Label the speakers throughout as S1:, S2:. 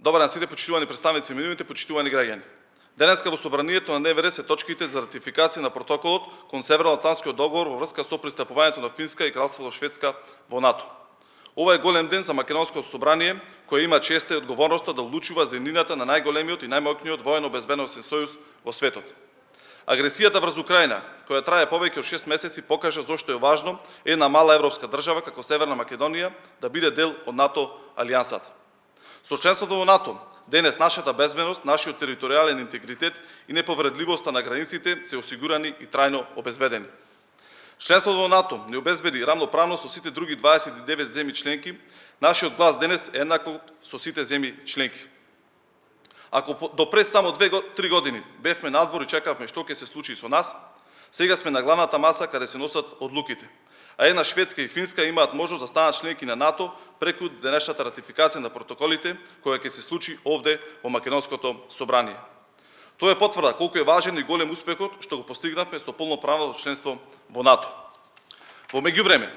S1: Добар ден сите почитувани представници минувите, почитувани граѓани. Денеска во собранието на ДНВ се точките за ратификација на протоколот кон Северноатлантскиот договор во врска со пристапувањето на Финска и Кралството Шведска во НАТО. Ова е голем ден за македонското собрание, кој има честа и одговорноста да одлучува за еднината на најголемиот и најмоќниот воено-безбедносен сојуз во светот. Агресијата врз Украина, која трае повеќе од 6 месеци, покажа зошто е важно една мала европска држава како Северна Македонија да биде дел од НАТО алијансата. Со членството во НАТО, денес нашата безбедност, нашиот територијален интегритет и неповредливоста на границите се осигурани и трајно обезбедени. Членството во НАТО не обезбеди рамноправно со сите други 29 земји членки, нашиот глас денес е еднаков со сите земји членки. Ако до пред само 2-3 години бевме надвор и чекавме што ќе се случи со нас, сега сме на главната маса каде се носат одлуките. А една Шведска и Финска имаат можност да станат членки на НАТО преку денешната ратификација на протоколите, која ќе се случи овде во Македонското собрание. Тоа е потврда колку е важен и голем успехот што го постигнавме со полноправно членство во НАТО. Во меѓувреме,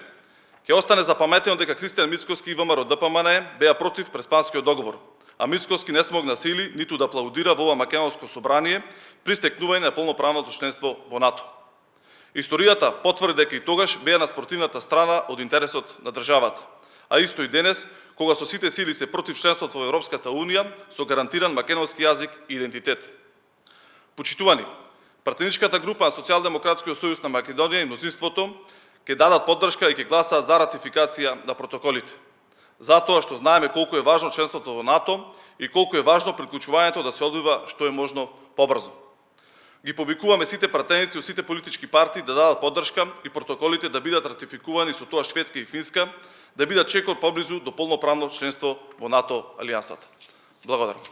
S1: ќе остане запаметено дека Кристијан Мицкоски и ВМРО ДПМН беа против Преспанскиот договор, а Мицкоски не смогна сили ниту да аплаудира во ова Македонско собрание при стекнување на полноправното членство во НАТО. Историјата потврди дека и тогаш беа на спротивната страна од интересот на државата, а исто и денес, кога со сите сили се против членството во Европската Унија со гарантиран македонски јазик и идентитет. Почитувани, пратеничката група на Социјалдемократскиот сојуз на Македонија и мнозинството ќе дадат поддршка и ќе гласаат за ратификација на протоколите. Затоа што знаеме колку е важно членството во НАТО и колку е важно приклучувањето да се одвива што е можно побрзо. Ги повикуваме сите пратеници од сите политички партии да дадат поддршка и протоколите да бидат ратификувани со тоа Шведска и Финска, да бидат чекор поблизу до полноправно членство во НАТО алијансата. Благодарам.